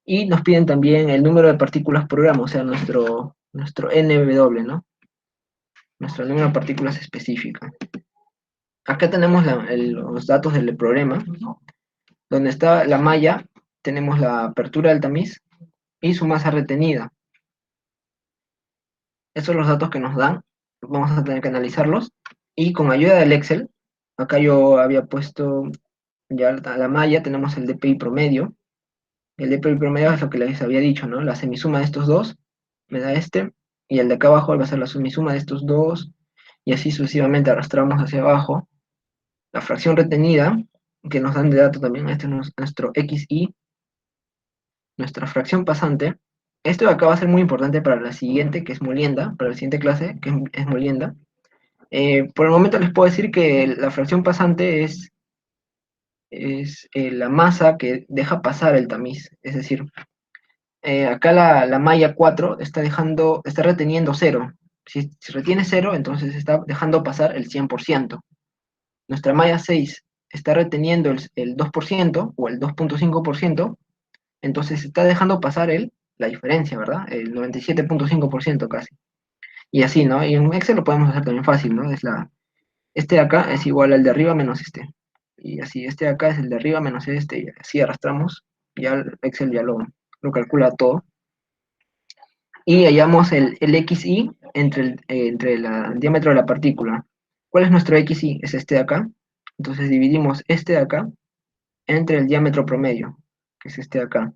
y nos piden también el número de partículas por gramo, o sea, nuestro NW, ¿no? Nuestro número de partículas específico. Acá tenemos los datos del problema, donde está la malla, tenemos la apertura del tamiz y su masa retenida. Esos son los datos que nos dan, vamos a tener que analizarlos, y con ayuda del Excel, acá yo había puesto ya la malla, tenemos el DPI promedio. El DPI promedio es lo que les había dicho, ¿no? La semisuma de estos dos me da este, y el de acá abajo va a ser la semisuma de estos dos, y así sucesivamente arrastramos hacia abajo. La fracción retenida, que nos dan de dato también, este es nuestro XI, nuestra fracción pasante. Esto de acá va a ser muy importante para la siguiente, que es molienda, para la siguiente clase, que es molienda. Por el momento les puedo decir que la fracción pasante es la masa que deja pasar el tamiz. Es decir, acá la malla 4 está reteniendo 0. Si retiene 0, entonces está dejando pasar el 100%. Nuestra malla 6 está reteniendo el 2% o el 2.5%, entonces está dejando pasar la diferencia, ¿verdad? El 97.5% casi. Y así, ¿no? Y en Excel lo podemos hacer también fácil, ¿no? Este de acá es igual al de arriba menos este. Y así, este de acá es el de arriba menos este, y así arrastramos, ya el Excel ya lo calcula todo. Y hallamos el XI entre el diámetro de la partícula. ¿Cuál es nuestro XI? Es este de acá. Entonces dividimos este de acá entre el diámetro promedio, que es este de acá.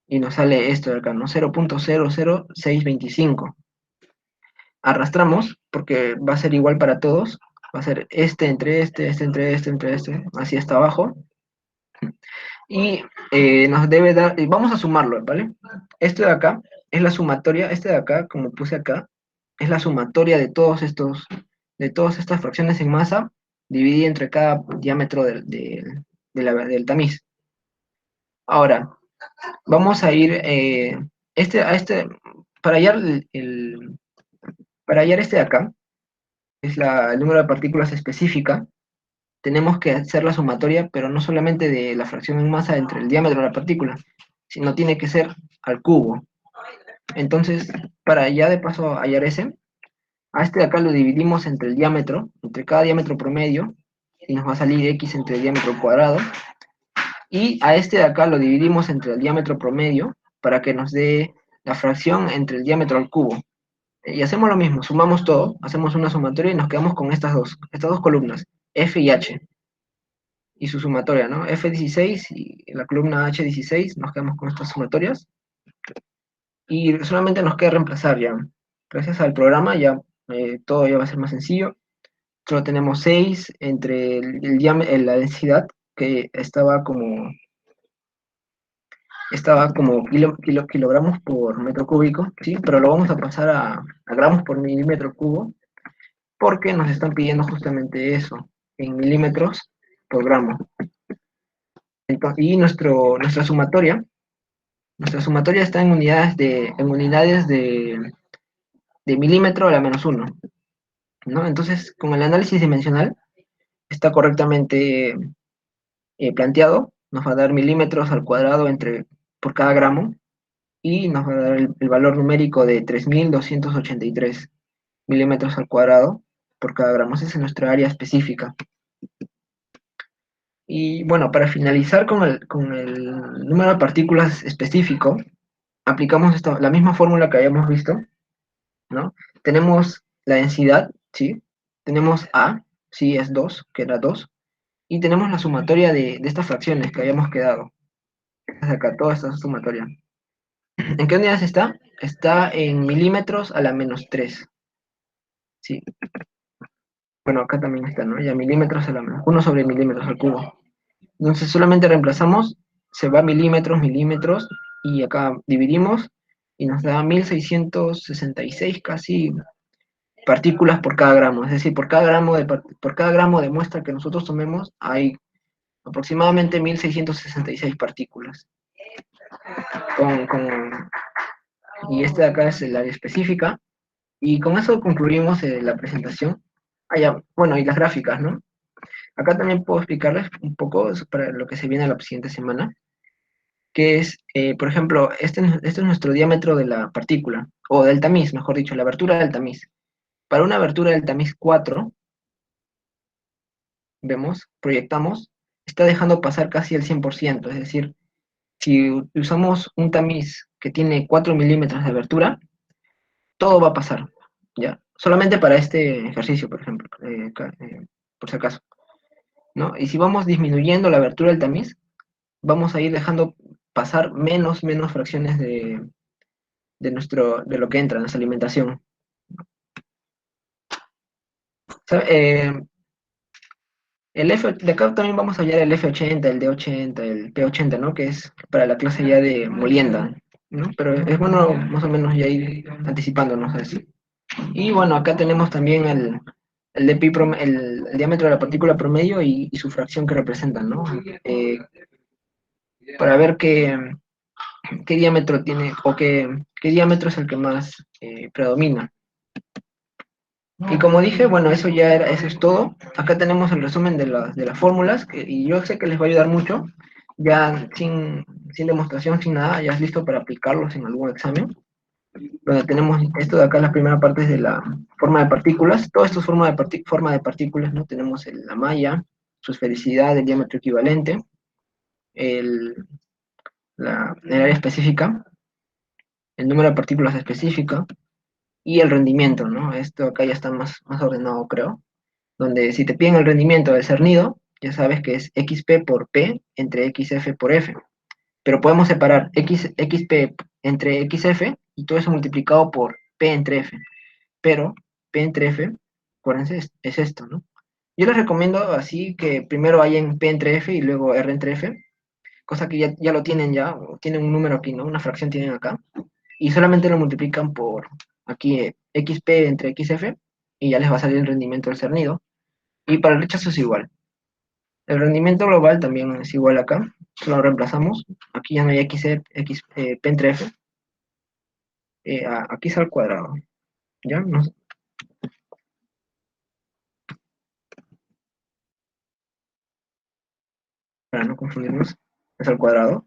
Y nos sale esto de acá, ¿no? 0.00625. Arrastramos, porque va a ser igual para todos. Va a ser este entre este entre entre este, así hasta abajo. Y nos debe dar, y vamos a sumarlo, ¿vale? Esto de acá es la sumatoria, este de acá, como puse acá, es la sumatoria de todas estas fracciones en masa, dividida entre cada diámetro del tamiz. Ahora, vamos a ir, para hallar para hallar este de acá, es el número de partículas específica, tenemos que hacer la sumatoria, pero no solamente de la fracción en masa entre el diámetro de la partícula, sino tiene que ser al cubo. Entonces, para ya de paso hallar ese, a este de acá lo dividimos entre el diámetro, entre cada diámetro promedio, y nos va a salir x entre el diámetro cuadrado, y a este de acá lo dividimos entre el diámetro promedio, para que nos dé la fracción entre el diámetro al cubo. Y hacemos lo mismo, sumamos todo, hacemos una sumatoria y nos quedamos con estas dos columnas, F y H, y su sumatoria, ¿no? F16 y la columna H16, nos quedamos con estas sumatorias, y solamente nos queda reemplazar ya. Gracias al programa ya todo ya va a ser más sencillo. Solo tenemos 6 entre la densidad, que estaba como kilogramos por metro cúbico, ¿sí? Pero lo vamos a pasar a gramos por milímetro cubo, porque nos están pidiendo justamente eso, en milímetros por gramo. Entonces, y nuestra sumatoria está en unidades de milímetro a la menos uno, ¿no? Entonces, con el análisis dimensional está correctamente planteado, nos va a dar milímetros al cuadrado por cada gramo y nos va a dar el valor numérico de 3.283 milímetros al cuadrado por cada gramo. Esa es nuestra área específica. Y bueno, para finalizar con el número de partículas específico, aplicamos la misma fórmula que habíamos visto, ¿no? Tenemos la densidad, ¿sí? Tenemos A, sí, es 2, que era 2, y tenemos la sumatoria de estas fracciones que habíamos quedado. Hasta acá, toda esta sumatoria. ¿En qué unidades está? Está en milímetros a la menos 3, ¿sí? Bueno, acá también está, ¿no? Ya milímetros a la menos 1 sobre milímetros al cubo. Entonces solamente reemplazamos, se va milímetros, milímetros, y acá dividimos y nos da 1666 casi partículas por cada gramo. Es decir, por cada gramo de muestra que nosotros tomemos hay aproximadamente 1666 partículas. Y este de acá es el área específica. Y con eso concluimos la presentación. Ah, ya, bueno, y las gráficas, ¿no? Acá también puedo explicarles un poco para lo que se viene la siguiente semana, que es, por ejemplo, este es nuestro diámetro de la partícula, o del tamiz, mejor dicho, la abertura del tamiz. Para una abertura del tamiz 4, vemos, proyectamos, está dejando pasar casi el 100%, es decir, si usamos un tamiz que tiene 4 milímetros de abertura, todo va a pasar, ¿ya? Solamente para este ejercicio, por ejemplo, por si acaso, ¿no? Y si vamos disminuyendo la abertura del tamiz, vamos a ir dejando pasar menos fracciones de lo que entra en nuestra alimentación. De acá también vamos a hallar el F80, el D80, el P80, ¿no? Que es para la clase ya de molienda, ¿no? Pero es bueno más o menos ya ir anticipándonos a eso. Y bueno, acá tenemos también el, el diámetro de la partícula promedio y su fracción que representan, ¿no? Eh, para ver qué diámetro tiene o qué diámetro es el que más predomina. Y como dije, bueno, eso es todo. Acá tenemos el resumen de las fórmulas, y yo sé que les va a ayudar mucho, ya sin demostración, sin nada, ya es listo para aplicarlos en algún examen. Donde tenemos esto de acá, la primera parte es de la forma de partículas. Todo esto es forma de partículas, ¿no? Tenemos la malla, su esfericidad, el diámetro equivalente, el, el área específica, el número de partículas específica y el rendimiento, ¿no? Esto acá ya está más ordenado, creo. Donde si te piden el rendimiento del cernido, ya sabes que es XP por P entre XF por F. Pero podemos separar XP entre XF y todo eso multiplicado por P entre F. Pero P entre F, acuérdense, es esto, ¿no? Yo les recomiendo así que primero hayan P entre F y luego R entre F, cosa que ya lo tienen ya, o tienen un número aquí, ¿no? Una fracción tienen acá, y solamente lo multiplican por aquí XP entre XF y ya les va a salir el rendimiento del cernido. Y para el rechazo es igual. El rendimiento global también es igual acá, solo lo reemplazamos. Aquí ya no hay P entre F, aquí es al cuadrado, ¿ya? No, para no confundirnos, es al cuadrado,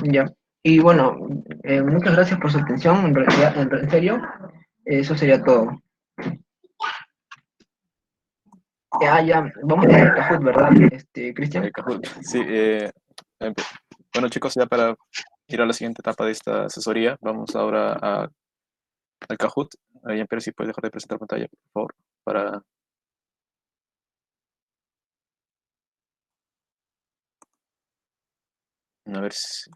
¿ya? Y bueno, muchas gracias por su atención, en realidad, en serio, eso sería todo. Ya, vamos a tener Kahoot, ¿verdad, Cristian? Kahoot. Sí, empe- bueno chicos, ya para ir a la siguiente etapa de esta asesoría, vamos ahora al Kahoot. Ahí, pero si puedes dejar de presentar pantalla, por favor, para a ver si...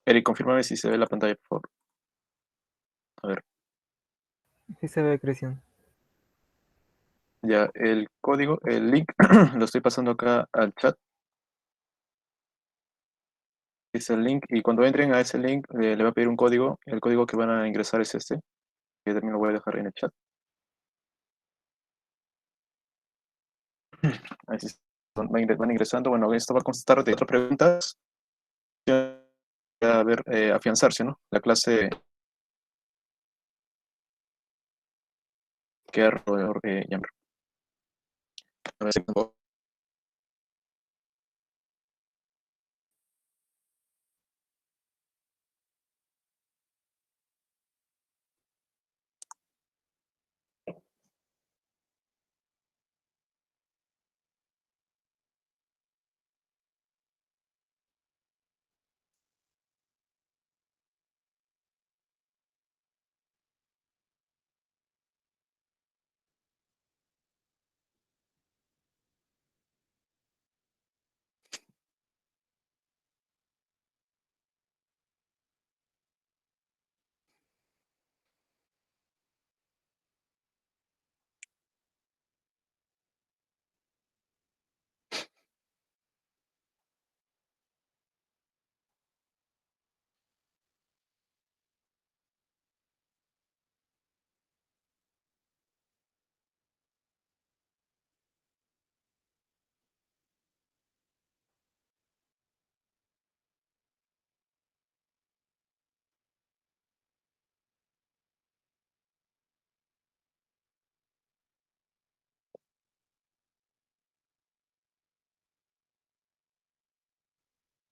Eric, confírmame si se ve la pantalla, por favor. A ver, Sí se ve, Cristian. ya el código, el link, lo estoy pasando acá al chat. Es el link, y cuando entren a ese link, le va a pedir un código. El código que van a ingresar es este, que también lo voy a dejar en el chat. Ahí sí van ingresando. Bueno, esto va a constar de 4 preguntas. A ver, afianzarse, ¿no? La clase que llamar. A ver si tengo-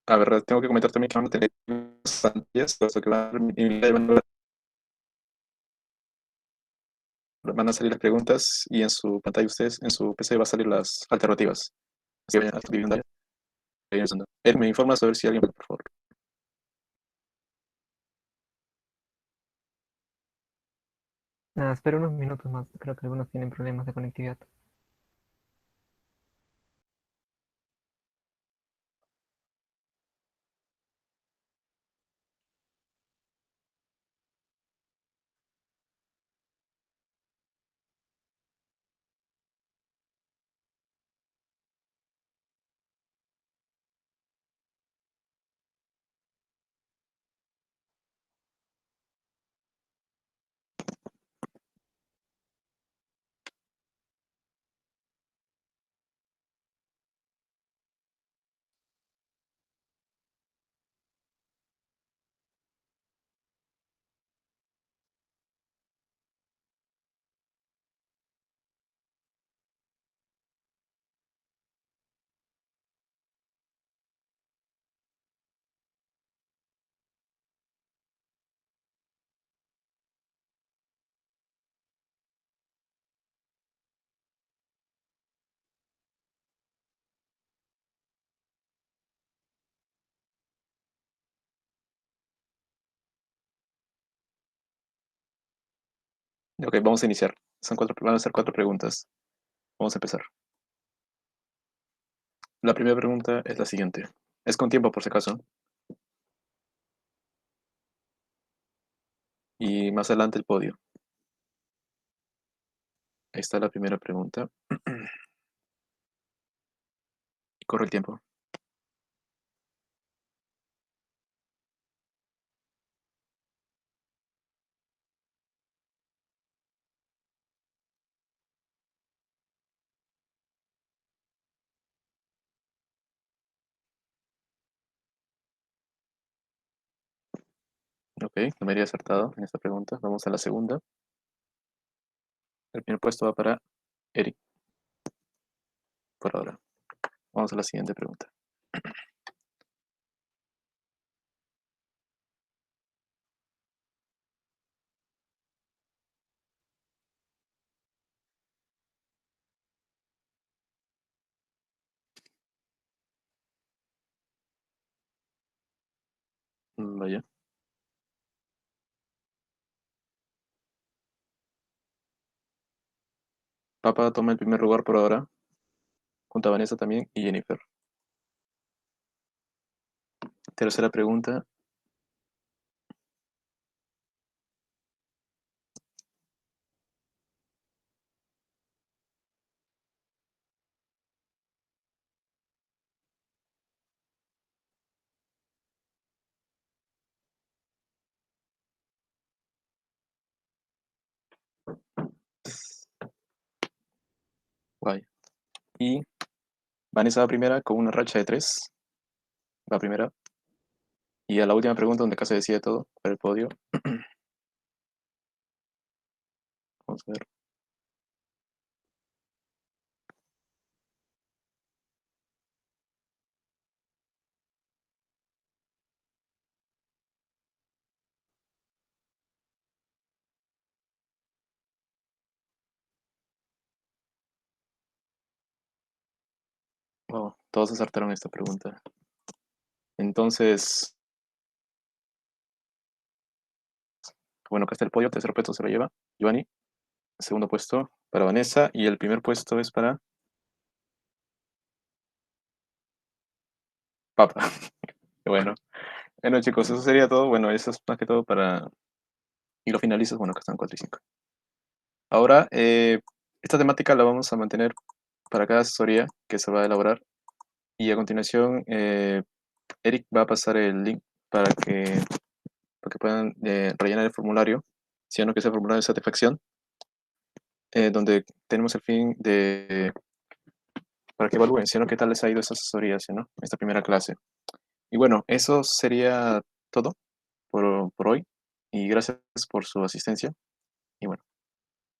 A ver, tengo que comentar también que van a tener pantallas, puesto que van a salir las preguntas y en su pantalla ustedes, en su PC va a salir las alternativas. Así que vayan escribiendo ahí, vayan usando. Él me informa sobre si alguien, por favor. Nada, espera unos minutos más. Creo que algunos tienen problemas de conectividad. Ok, vamos a iniciar. Van a ser 4 preguntas. Vamos a empezar. La primera pregunta es la siguiente. Es con tiempo, por si acaso. Y más adelante el podio. Ahí está la primera pregunta. Y corre el tiempo. Ok, la mayoría acertado en esta pregunta. Vamos a la segunda. El primer puesto va para Eric, por ahora. Vamos a la siguiente pregunta. Vaya. Papa toma el primer lugar por ahora, junto a Vanessa también y Jennifer. Tercera pregunta. Guay. Y Vanessa va primera con una racha de 3. Va primera. Y a la última pregunta, donde casi decide todo, para el podio. Vamos a ver. Wow, todos acertaron esta pregunta. Entonces, bueno, acá está el podio. Tercer puesto se lo lleva Giovanni. Segundo puesto para Vanessa. Y el primer puesto es para Papa. Bueno, bueno chicos, eso sería todo. Bueno, eso es más que todo para... Y los finalistas, bueno, que están 4 y 5. Ahora, esta temática la vamos a mantener para cada asesoría que se va a elaborar. Y a continuación, Eric va a pasar el link para que puedan rellenar el formulario, siendo que es el formulario de satisfacción, donde tenemos el fin de... para que evalúen, siendo qué tal les ha ido esta asesoría, ¿no? Esta primera clase. Y bueno, eso sería todo por hoy. Y gracias por su asistencia. Y bueno,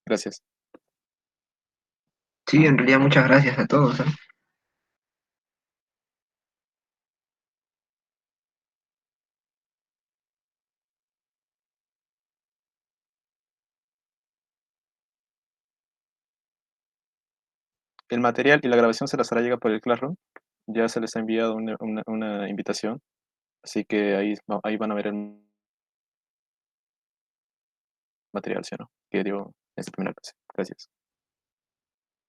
gracias. Sí, en realidad muchas gracias a todos, ¿eh? El material y la grabación se las hará llegar por el Classroom. Ya se les ha enviado una invitación. Así que ahí van a ver el material, ¿sí o no? Que dio en esta primera clase. Gracias.